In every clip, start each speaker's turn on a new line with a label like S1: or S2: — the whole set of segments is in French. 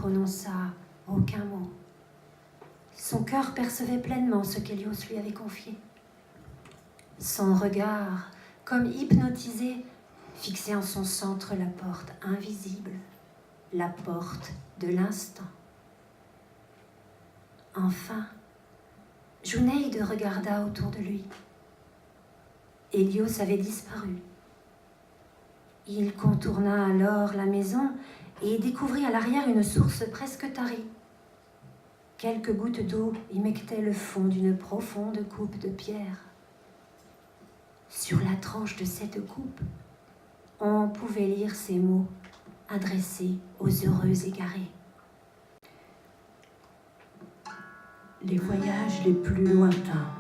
S1: prononça aucun mot. Son cœur percevait pleinement ce qu'Hélios lui avait confié. Son regard, comme hypnotisé, fixait en son centre la porte invisible, la porte de l'instant. Enfin, Junaïd regarda autour de lui. Hélios avait disparu. Il contourna alors la maison et découvrit à l'arrière une source presque tarie. Quelques gouttes d'eau humectaient le fond d'une profonde coupe de pierre. Sur la tranche de cette coupe, on pouvait lire ces mots adressés aux heureux égarés.
S2: Les voyages les plus lointains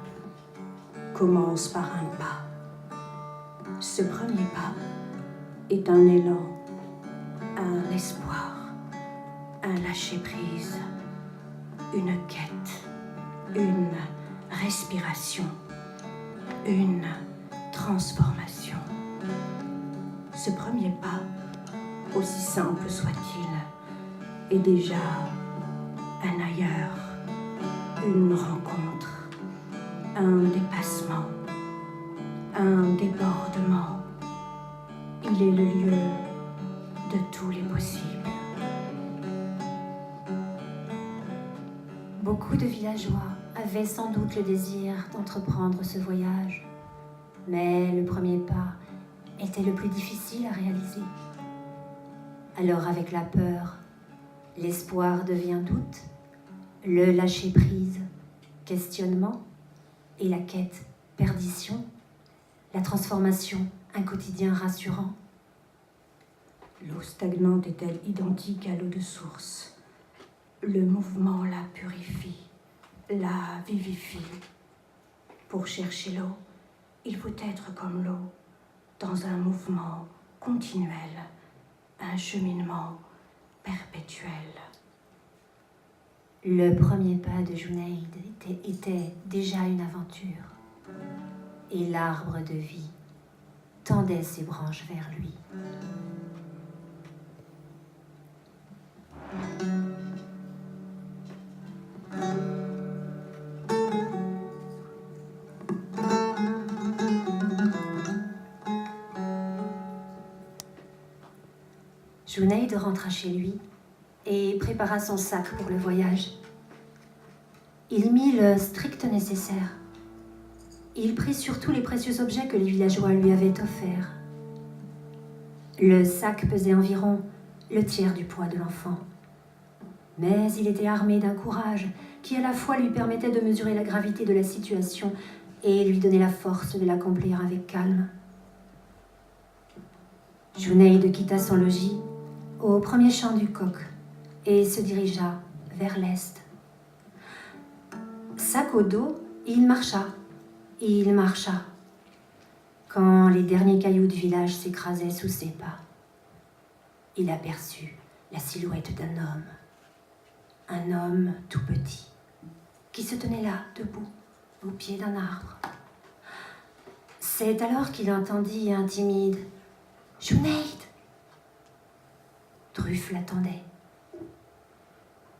S2: commencent par un pas. Ce premier pas est un élan, un espoir, un lâcher-prise, une quête, une respiration, une transformation. Ce premier pas, aussi simple soit-il, est déjà un ailleurs, une rencontre, un dépassement, un débordement. Il est le lieu de tous les possibles.
S1: Beaucoup de villageois avaient sans doute le désir d'entreprendre ce voyage, mais le premier pas était le plus difficile à réaliser. Alors avec la peur, l'espoir devient doute, le lâcher-prise, questionnement, et la quête, perdition, la transformation, un quotidien rassurant.
S2: L'eau stagnante est-elle identique à l'eau de source? Le mouvement la purifie, la vivifie. Pour chercher l'eau, il faut être comme l'eau, dans un mouvement continuel, un cheminement perpétuel.
S1: Le premier pas de Junaïd était déjà une aventure, et l'arbre de vie tendait ses branches vers lui. Junaïd rentra chez lui et prépara son sac pour le voyage. Il mit le strict nécessaire. Il prit surtout les précieux objets que les villageois lui avaient offerts. Le sac pesait environ le tiers du poids de l'enfant. Mais il était armé d'un courage qui à la fois lui permettait de mesurer la gravité de la situation et lui donnait la force de l'accomplir avec calme. Junaïd quitta son logis au premier chant du coq et se dirigea vers l'est. Sac au dos, il marcha. Quand les derniers cailloux du village s'écrasaient sous ses pas, il aperçut la silhouette d'un homme tout petit, qui se tenait là, debout, au pied d'un arbre. C'est alors qu'il entendit un timide « Junaïd !» Truffe l'attendait.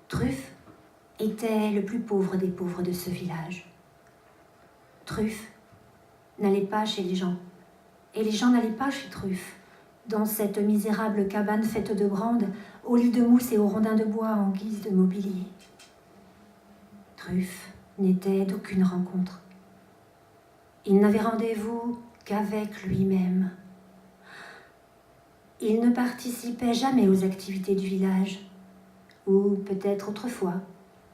S1: Truffe était le plus pauvre des pauvres de ce village. Truffe n'allait pas chez les gens, et les gens n'allaient pas chez Truffe, dans cette misérable cabane faite de brandes, aux lits de mousse et aux rondins de bois en guise de mobilier. Truffe n'était d'aucune rencontre. Il n'avait rendez-vous qu'avec lui-même. Il ne participait jamais aux activités du village, ou peut-être autrefois,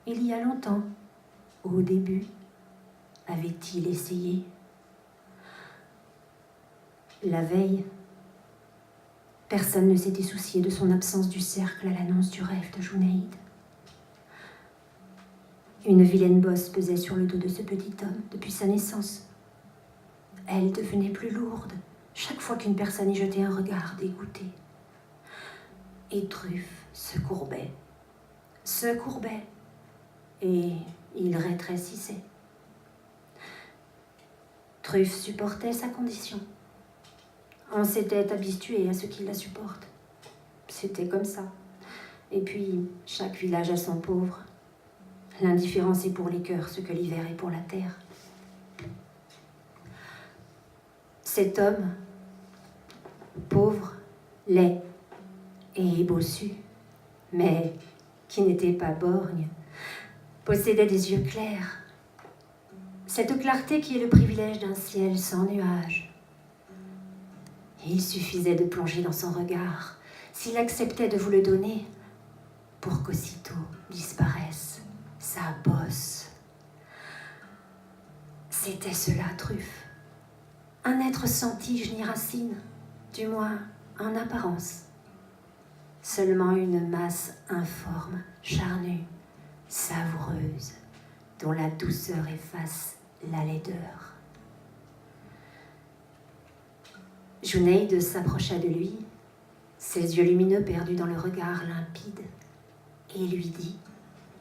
S1: il y a longtemps, au début, avait-il essayé. La veille, personne ne s'était soucié de son absence du cercle à l'annonce du rêve de Junaïd. Une vilaine bosse pesait sur le dos de ce petit homme depuis sa naissance. Elle devenait plus lourde chaque fois qu'une personne y jetait un regard dégoûté. Et Truffe se courbait, et il rétrécissait. Truffe supportait sa condition. On s'était habitué à ce qu'il la supporte. C'était comme ça. Et puis, chaque village a son pauvre. L'indifférence est pour les cœurs ce que l'hiver est pour la terre. Cet homme, pauvre, laid et bossu, mais qui n'était pas borgne, possédait des yeux clairs. Cette clarté qui est le privilège d'un ciel sans nuages. Il suffisait de plonger dans son regard, s'il acceptait de vous le donner, pour qu'aussitôt disparaisse sa bosse. C'était cela, Truffe. Un être sans tige ni racine, du moins en apparence. Seulement une masse informe, charnue, savoureuse, dont la douceur efface la laideur. Junayd s'approcha de lui, ses yeux lumineux perdus dans le regard limpide, et lui dit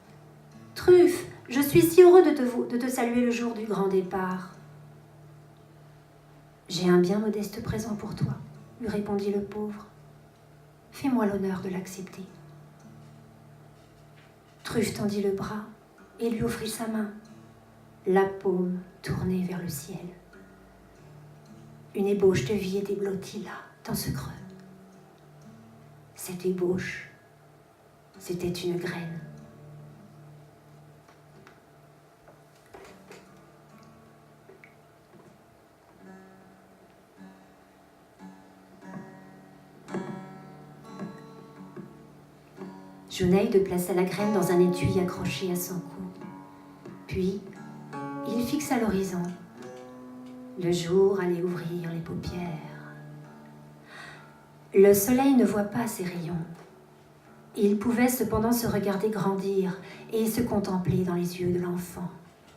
S1: « Truffe, je suis si heureux de te saluer le jour du grand départ. »« J'ai un bien modeste présent pour toi, » lui répondit le pauvre. « Fais-moi l'honneur de l'accepter. » Truffe tendit le bras et lui offrit sa main, la paume tournée vers le ciel. Une ébauche de vie était blottie là, dans ce creux. Cette ébauche, c'était une graine. Junayd plaça la graine dans un étui accroché à son cou. Puis, il fixa l'horizon. Le jour allait ouvrir les paupières. Le soleil ne voit pas ses rayons. Il pouvait cependant se regarder grandir et se contempler dans les yeux de l'enfant.